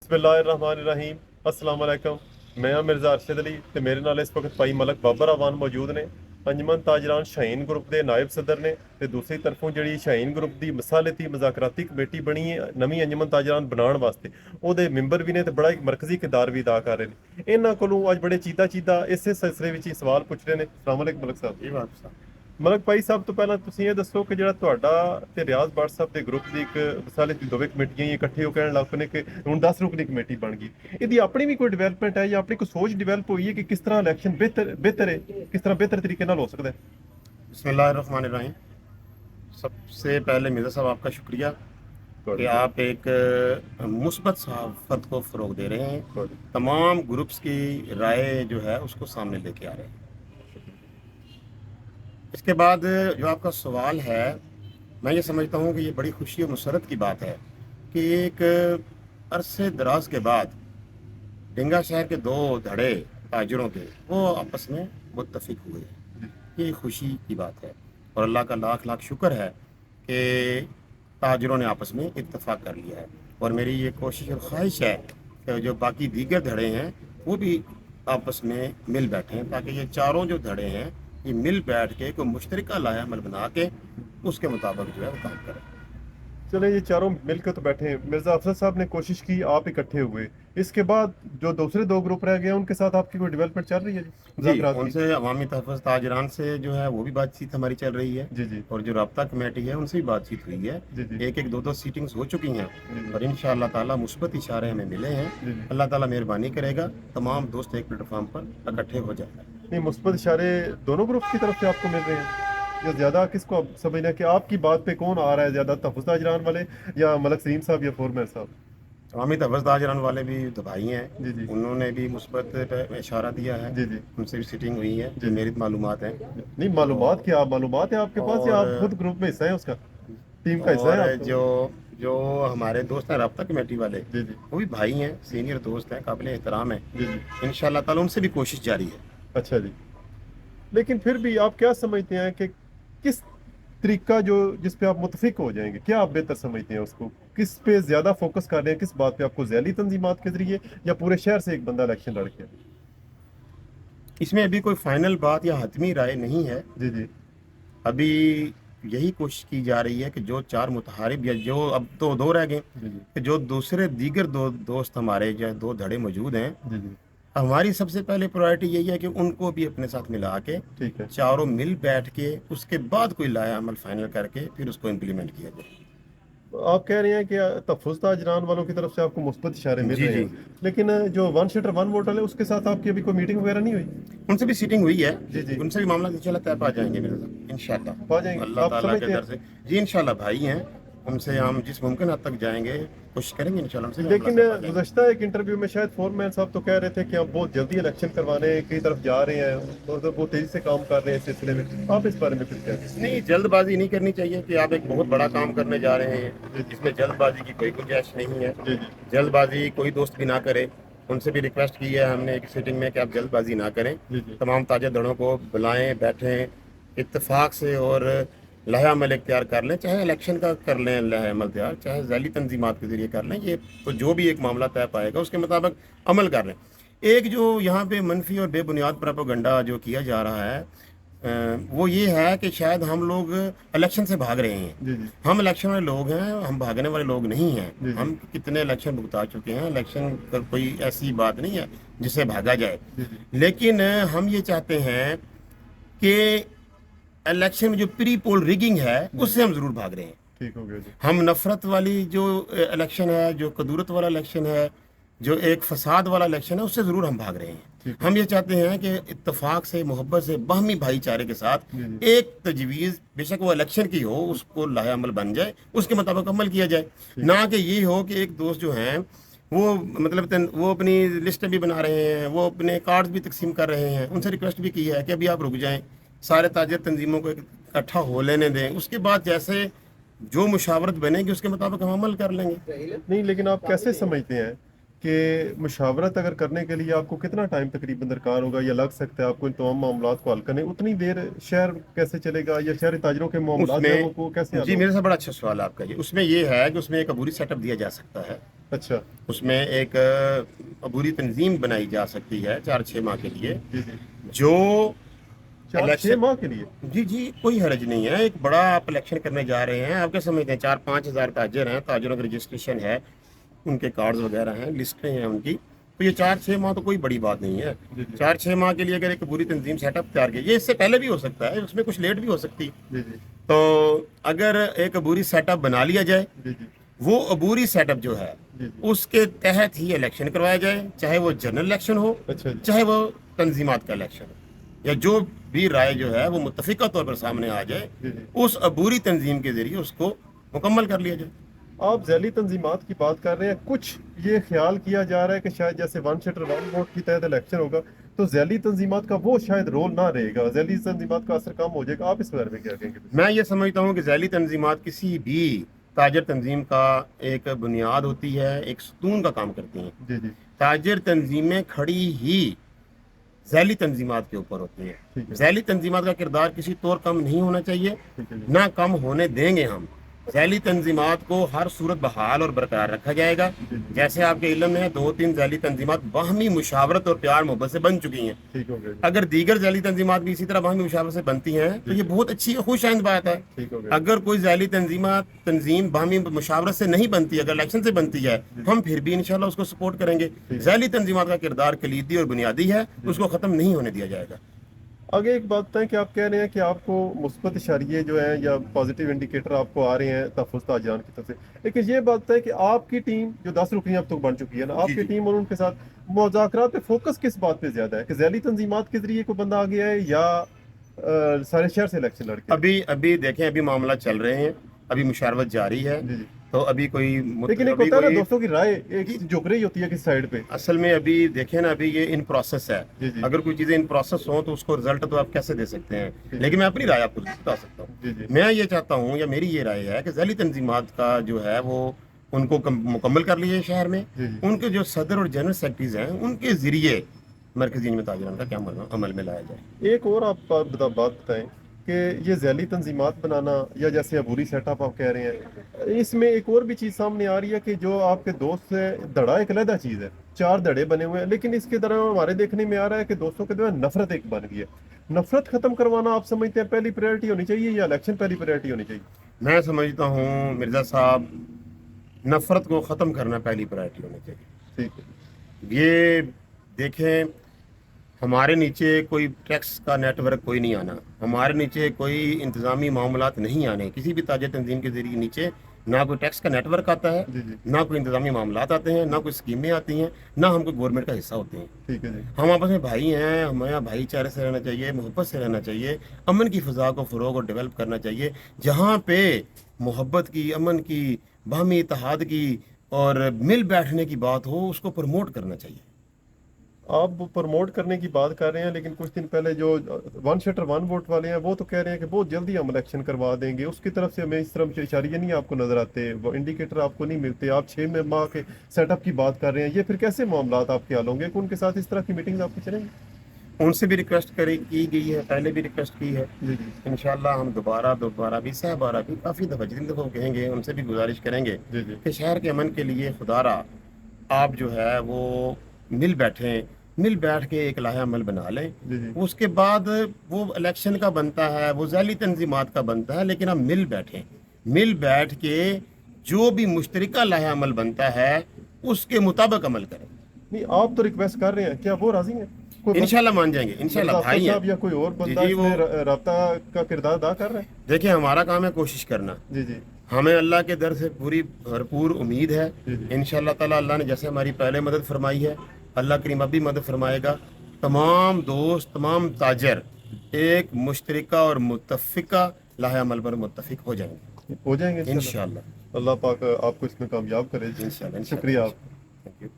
ਬਿਸਮਿल्लाहिर्रहमानिर्रहीम अस्सलाम वालेकुम। मैं मिर्ज़ा अरशद अली ਤੇ ਮੇਰੇ ਨਾਲ ਇਸ ਵਕਤ ਭਾਈ ਮਲਕ ਬਾਬਰ ਆਵਾਨ ਮੌਜੂਦ ਨੇ। ਅੰਜਮਨ ਤਾਜਰਾਨ ਸ਼ਾਹੀਨ ਗਰੁੱਪ ਦੇ ਨਾਇਬ ਸਦਰ ਨੇ ਤੇ ਦੂਸਰੀ ਤਰਫੋਂ ਜਿਹੜੀ ਸ਼ਾਹੀਨ ਗਰੁੱਪ ਦੀ ਮਸਾਲਤੀ ਮਜ਼ਾਕਰਾਤੀ ਕਮੇਟੀ ਬਣੀ ਹੈ ਨਵੀਂ ਅੰਜਮਨ ਤਾਜਰਾਨ ਬਣਾਉਣ ਵਾਸਤੇ, ਉਹਦੇ ਮੈਂਬਰ ਵੀ ਨੇ ਤੇ ਬੜਾ ਇੱਕ ਮਰਕਜ਼ੀ ਕਿਰਦਾਰ ਵੀ ਅਦਾ ਕਰ ਰਹੇ ਨੇ। ਇਹਨਾਂ ਕੋਲੋਂ ਅੱਜ ਬੜੇ ਚੀਦਾ ਇਸੇ ਸਿਲਸਿਲੇ ਵਿੱਚ ਹੀ ਸਵਾਲ ਪੁੱਛ ਰਹੇ ਨੇ। ਅਸਲਾਮ ਵਾਲੇਕੁਮ ਮਲਕ ਸਾਹਿਬ। ਇਹ ਬਾਤ ਸਾ ਮਲਕ ਭਾਈ ਸਾਹਿਬ, ਤੋਂ ਪਹਿਲਾਂ ਤੁਸੀਂ ਇਹ ਦੱਸੋ ਕਿ ਜਿਹੜਾ ਤੁਹਾਡਾ ਤੇ ਰਿਆਜ਼ ਬਾਟ ਸਾਹਿਬ ਦੇ ਗਰੁੱਪ ਦੀ ਇੱਕ ਮਿਸਾਲੇ ਦੀ ਦੋਵੇਂ ਕਮੇਟੀਆਂ ਹੀ ਇਕੱਠੇ ਹੋ ਕੇ ਕਹਿਣ ਲੱਗ ਪਏ ਨੇ ਕਿ ਹੁਣ 10 ਰੁਕਨੀ ਕਮੇਟੀ ਬਣ ਗਈ। ਇਹਦੀ ਆਪਣੀ ਵੀ ਕੋਈ ਡਿਵੈਲਪਮੈਂਟ ਹੈ ਜਾਂ ਆਪਣੀ ਕੋਈ ਸੋਚ ਡਿਵੈਲਪ ਹੋਈ ਹੈ ਕਿ ਕਿਸ ਤਰ੍ਹਾਂ ਇਲੈਕਸ਼ਨ ਬਿਹਤਰ ਹੈ, ਕਿਸ ਤਰ੍ਹਾਂ ਬਿਹਤਰ ਤਰੀਕੇ ਨਾਲ ਹੋ ਸਕਦਾ ਹੈ? बिस्मिल्लाहिर्रहमानिर्रहीम। सबसे पहले मिर्ज़ा साहब आपका शुक्रिया कि आप एक मुस्बत सहाफ़त को फ़रोग़ दे रहे हैं, तमाम ग्रुप्स की राय जो है उसको सामने लेके आ रहे हैं। इसके बाद जो आपका सवाल है, मैं ये समझता हूँ कि ये बड़ी खुशी और मसरत की बात है कि एक अरसे दराज के बाद डिंगा शहर के दो धड़े ताजरों के वो आपस में मुत्तफ़िक हुए। ये खुशी की बात है और अल्लाह का लाख लाख शुक्र है कि ताजरों ने आपस में इत्तेफाक कर लिया है। और मेरी ये कोशिश और ख्वाहिश है कि जो बाकी दीगर धड़े हैं वो भी आपस में मिल बैठें, ताकि ये चारों जो धड़े हैं ये मिल बैठ के कोई मुश्तरका लाया अमल बना के उसके मुताबिक जो है वो काम करें। चले, ये चारों मिलकर तो बैठे हैं। मिर्ज़ा अफजल साहब ने कोशिश की, आप इकट्ठे हुए, इसके बाद जो दूसरे दो ग्रुप रह गए उनके साथ आपकी कोई डेवलपमेंट चल रही है? जी, उनसे अवामी तहफ़्फ़ुज़ ताजरान से जो है वो भी बातचीत हमारी चल रही है। जी जी। और जो राब्ता कमेटी है उनसे भी बातचीत हुई है। जी जी। एक दो सीटिंग्स हो चुकी हैं जी। और इंशाअल्लाह ताला मुस्बत इशारे हमें मिले हैं। जी। अल्लाह ताला मेहरबानी करेगा, तमाम दोस्त एक प्लेटफॉर्म पर इकट्ठे हो जाएगा। नहीं, मुस्बत इशारे दोनों ग्रुप की तरफ से आपको मिल रहे हैं या ज़्यादा किसको आप समझना कि आपकी बात पे कौन आ रहा है ज़्यादा, तहफ़्फ़ुज़ ताजरान वाले या मलक सलीम साहब या फोरमैन साहब? अवामी तहफ़्फ़ुज़ ताजरान वाले भी तो भाई हैं। जी जी। उन्होंने भी मुस्बत पे इशारा दिया है। जी जी। उनसे भी सीटिंग हुई है जी। जो मेरी मालूमात है। नहीं, मालूमात क्या मालूमात है आपके पास या आप खुद ग्रुप में हिस्सा है उसका, टीम का हिस्सा है और आप? जो जो हमारे दोस्त हैं राब्ता कमेटी वाले, जी जी। वो भी भाई हैं, सीनियर दोस्त हैं, काबिल एहतराम हैं। जी जी। इंशाअल्लाह ताला उनसे भी कोशिश जारी है। अच्छा जी। लेकिन फिर भी आप क्या समझते हैं कि किस तरीका जो जिस पे आप मुतफिक हो जाएंगे, क्या आप बेहतर समझते हैं उसको? किस पे ज़्यादा फोकस कर रहे हैं, किस बात पे? आपको ज़ैली तंजीमात के ज़रिए या पूरे शहर से एक बंदा इलेक्शन लड़ के? इसमें अभी कोई फाइनल बात या हतमी राय नहीं है। जी जी। अभी यही कोशिश की जा रही है कि जो चार मुतहारिब या जो अब तो दो रह गए, जी जी। कि जो दूसरे दीगर दो दोस्त हमारे जो दो धड़े मौजूद हैं, जी जी। हमारी सबसे पहले प्रायोरिटी यही है कि उनको भी अपने साथ मिला के ठीक है। चारों मिल बैठ के उसके बाद कोई लाया अमल फाइनल करके फिर उसको इम्प्लीमेंट किया जाए। आप कह रहे हैं कि तहफ़्फ़ुज़ ताजरान वालों की तरफ से आपको मुस्बत इशारे मिल जी, रहे हैं, लेकिन जो वन सीटर वन वोटर है उसके साथ आपकी अभी कोई मीटिंग वगैरह नहीं हुई? उनसे भी सीटिंग हुई है। जी जी। उनसे भी मामला इंशाल्लाह तय पा जाएंगे मेरे साथ इंशाल्लाह। पा जाएंगे? अल्लाह आप ताला के समझते दर से जी इंशाल्लाह भाई हैं, उनसे हम जिस मुमकिन हद तक जाएंगे कोशिश करेंगे इंशाल्लाह उनसे भी लेकिन मामला तय पा जाएंगे। गुज़श्ता एक इंटरव्यू में शायद फोरमैन साहब तो कह रहे थे कि हम बहुत जल्दी इलेक्शन करवाने की तरफ जा रहे हैं और तो बहुत तेजी से काम कर रहे हैं इस सिलसिले में। आप इस बारे में कुछ कहते हैं? नहीं, जल्दबाजी नहीं करनी चाहिए कि आप एक बहुत बड़ा काम करने जा रहे हैं, इसमें जल्दबाजी की कोई गुंजाइश नहीं है। जी जी। जल्दबाजी कोई दोस्त भी ना करे। उनसे भी रिक्वेस्ट की है हमने एक सीटिंग में कि आप जल्दबाजी ना करें। जी जी। तमाम ताजा दड़ों को बुलाएं, बैठें इत्तेफाक से और लहा अमल इख्तियार कर लें, चाहे इलेक्शन का कर लें लहा अमल तैयार, चाहे ज़ैली तंजीमात के ज़रिए कर लें। ये तो जो भी एक मामला तय पाएगा उसके मुताबिक अमल कर लें। एक जो यहाँ पे मनफी और बेबुनियाद प्रोपेगेंडा जो किया जा रहा है वो ये है कि शायद हम लोग इलेक्शन से भाग रहे हैं। जी जी। हम इलेक्शन वाले लोग हैं, हम भागने वाले लोग नहीं जी, हैं। जी। हम कितने इलेक्शन भुगता चुके हैं, इलेक्शन का कोई ऐसी बात नहीं है जिससे भागा जाए। जी जी। लेकिन हम ये चाहते हैं कि इलेक्शन में जो प्री पोल रिगिंग है उससे हम ज़रूर भाग रहे हैं। ठीक हो गया जी। हम नफरत वाली जो इलेक्शन है, जो कदूरत वाला इलेक्शन है, जो एक फसाद वाला इलेक्शन है, उससे ज़रूर हम भाग रहे हैं। ठीक है। हम ये चाहते हैं कि इत्तेफाक से, मोहब्बत से, बाहमी भाईचारे के साथ जी, जी। एक तजवीज़, बेशक वो इलेक्शन की हो, उसको लाहे अमल बन जाए, उसके मुताबिक अमल किया जाए। ना कि ये हो कि एक दोस्त जो हैं वो मतलब वो अपनी लिस्ट भी बना रहे हैं, वो अपने कार्ड्स भी तकसीम कर रहे हैं। उनसे रिक्वेस्ट भी की है कि अभी आप रुक जाएं, सारे ताजर तंजीमों को इकट्ठा हो लेने दें, उसके बाद जैसे जो मुशावरत बनेगी उसके मुताबिक हम अमल कर लेंगे। नहीं, लेकिन आप कैसे समझते हैं कि मुशावरत अगर करने के लिए आपको कितना टाइम तकरीबन दरकार होगा या लग सकता है आपको इन तमाम मामलात को हल करने? उतनी देर शहर कैसे चलेगा या शहरी ताजरों के मामलात हैं, वो कैसे हल जी होंगे? मेरे से बड़ा अच्छा सवाल है आपका। जी उसमें ये है कि उसमें एक अबूरी सेटअप दिया जा सकता है। अच्छा उसमें एक अबूरी तंजीम बनाई जा सकती है 4-6 माह के लिए, जी जी, जो 4-6 इलेक्शन, माह के लिए? जी जी कोई हर्ज नहीं है। एक बड़ा आप इलेक्शन करने जा रहे हैं, आप क्या समझते हैं 4-5 हज़ार ताजर हैं, ताजरों का रजिस्ट्रेशन है, उनके कार्ड्स वगैरह हैं, लिस्टें हैं उनकी, तो ये 4-6 माह तो कोई बड़ी बात नहीं है। जी जी 4-6 माह के लिए अगर एक बुरी तंजीम सेटअप तैयार की, ये इससे पहले भी हो सकता है, उसमें कुछ लेट भी हो सकती है। जी जी तो अगर एक अबूरी सेटअप बना लिया जाए, जी जी वो अबूरी सेटअप जो है जी जी, उसके तहत ही इलेक्शन करवाया जाए, चाहे वो जनरल इलेक्शन हो, अच्छा जी, चाहे वो तंजीमात का इलेक्शन हो, या जो भी राय जो है वो मुत्तफिका तौर पर सामने आ जाए, जी जी। उस अबूरी तंजीम के जरिए उसको मुकम्मल कर लिया जाए। आप झैली तंजीमात की बात कर रहे हैं, कुछ ये ख्याल किया जा रहा है कि शायद जैसे वन शटर वन वोट की तहत इलेक्शन होगा तो झैली तंजीमात का वो शायद रोल ना रहेगा, झैली तंजीमात का असर कम हो जाएगा। आप इस बारे में क्या कहेंगे? मैं ये समझता हूँ कि झैली तंजीमात किसी भी ताजर तंजीम का एक बुनियाद होती है, एक सतून का काम करती हैं। जी जी, ताजर तंजीमें खड़ी ही झैली तंजीमात के ऊपर होती ठीक हैं। है। झैली तंजीमात का किरदार किसी तौर कम नहीं होना चाहिए, ठीक है जी, ना कम होने देंगे हम। झैली तंजीमात को हर सूरत बहाल और बरकरार रखा जाएगा। जी जी, जैसे आपके इल्म में है 2-3 झैली तंजीमात बाहमी मुशावरत और प्यार मोहब्बत से बन चुकी हैं। ठीक हो गया जी, अगर दीगर झैली तंजीमात भी इसी तरह बाहमी मुशावरत से बनती हैं तो ये बहुत अच्छी खुश आइंद बात है। ठीक हो गया। अगर कोई झैली तंजीम बाहमी मुशावरत से नहीं बनती, अगर इलेक्शन से बनती है, हम फिर भी इंशाल्लाह उसको सपोर्ट करेंगे। झैली तंजीमात का किरदार कलीदी और बुनियादी है, उसको खत्म नहीं होने दिया जाएगा। आगे एक बात है कि आप कह रहे हैं कि आपको मुस्बत इशारिये जो है या पॉजिटिव इंडिकेटर आपको आ रहे हैं तहफ़्फ़ुज़ ताजरान की तरफ से, लेकिन ये बात है कि आपकी टीम जो 10 रुकनी अब तक बन चुकी है ना, आपकी जी। टीम और उनके साथ मुज़ाकरात पे फोकस किस बात पे ज्यादा है कि झैली तंजीमात के जरिए कोई बंदा आ गया है या सारे शहर से इलेक्शन लड़ के? अभी अभी देखें, अभी मामला चल रहे हैं, अभी मुशावरत जारी है, जी जी, तो अभी कोई लेकिन एक अभी होता है ना कोई दोस्तों की राय एक झुक रही होती है किस साइड पे। असल में अभी देखें ना, अभी ये इन प्रोसेस है। जी जी, अगर कोई चीज़ें इन प्रोसेस हो तो उसको रिजल्ट तो आप कैसे दे सकते हैं, लेकिन मैं अपनी राय आपको बता सकता हूँ। जी जी, मैं ये चाहता हूँ, या मेरी ये राय है कि झैली तंजीमात का जो है वो उनको मुकम्मल कर लीजिए शहर में। जी जी, उनके जो सदर और जनरल सेक्रेटरीज हैं उनके जरिए मरकजी में ताजरान का क्या अमल में लाया जाए। एक और आप बात बताएं कि ये झैली तंजीमात बनाना या जैसे अबूरी सेटअप आप कह रहे हैं, इसमें एक और भी चीज़ सामने आ रही है कि जो आपके दोस्त है, धड़ा एक अलग चीज़ है, 4 धड़े बने हुए हैं, लेकिन इसके दौरान हमारे देखने में आ रहा है कि दोस्तों के दौरान नफरत एक बन गई है। नफरत खत्म करवाना आप समझते हैं पहली प्रायोरिटी होनी चाहिए या इलेक्शन पहली प्रायोरिटी होनी चाहिए? मैं समझता हूँ मिर्ज़ा साहब, नफ़रत को ख़त्म करना पहली प्रायोरिटी होनी चाहिए। ठीक है, ये देखें, हमारे नीचे कोई टैक्स का नेटवर्क कोई नहीं आना, हमारे नीचे कोई इंतज़ामी मामलात नहीं आने। किसी भी ताजा तंजीम के जरिए नीचे ना कोई टैक्स का नेटवर्क आता है, जी जी, ना कोई इंतज़ामी मामलात आते हैं, ना कोई स्कीमें आती हैं, ना हम कोई गवर्नमेंट का हिस्सा होते हैं। ठीक है जी, हम आपस में भाई हैं, हमें यहाँ भाईचारे से रहना चाहिए, मोहब्बत से रहना चाहिए, अमन की फ़ज़ा को फ़रोग़ और डेवलप करना चाहिए। जहाँ पे मोहब्बत की, अमन की, बाहमी इत्तेहाद की और मिल बैठने की बात हो, उसको प्रमोट करना चाहिए। आप प्रमोट करने की बात कर रहे हैं, लेकिन कुछ दिन पहले जो वन शटर वन वोट वाले हैं वो तो कह रहे हैं कि बहुत जल्दी हम इलेक्शन करवा देंगे। उसकी तरफ से हमें इस तरह इशारे नहीं आपको नजर आते, वो इंडिकेटर आपको नहीं मिलते। आप 6 माह के सेटअप की बात कर रहे हैं, ये फिर कैसे मामलात आपके हल होंगे कि उनके साथ इस तरह की मीटिंग्स आपकी चलेंगी? उनसे भी रिक्वेस्ट की गई है, पहले भी रिक्वेस्ट की है। जी जी, इंशाल्लाह हम दोबारा भी सहबारा भी काफ़ी दफ़ा जितनी दफ़ा कहेंगे, उनसे भी गुजारिश करेंगे जी जी, कि शहर के अमन के लिए खुदारा आप जो है वो मिल बैठ के एक लाया अमल बना लें। जी जी, उसके बाद वो इलेक्शन का बनता है, वो झैली तंजीमात का बनता है, लेकिन हम मिल बैठ के जो भी मुश्तरका लाया अमल बनता है उसके मुताबिक अमल करें। नहीं आप तो रिक्वेस्ट कर रहे हैं, क्या वो राजी हैं? कोई इंशाल्लाह मान जाएंगे, इंशाल्लाह डॉक्टर भाई साहब हैं। या कोई और जी बंदा जी, वो इसमें राब्ता का किरदार अदा कर रहा है? देखिए, हमारा काम है कोशिश करना। जी जी, हमें अल्लाह के दर से पूरी भरपूर उम्मीद है। जी जी, इंशाअल्लाह ताला अल्लाह ने जैसे हमारी पहले मदद फरमाई है, अल्लाह करीम अब भी मदद फरमाएगा। तमाम दोस्त, तमाम ताजर एक मुश्तरका और मुत्तफिका लाहे अमल पर मुत्तफिक हो जाएंगे हो जाएंगे इंशाल्लाह। इंशाअल्लाह। अल्लाह पाक आपको इसमें कामयाब करे। इंशाअल्लाह, शुक्रिया। Thank you.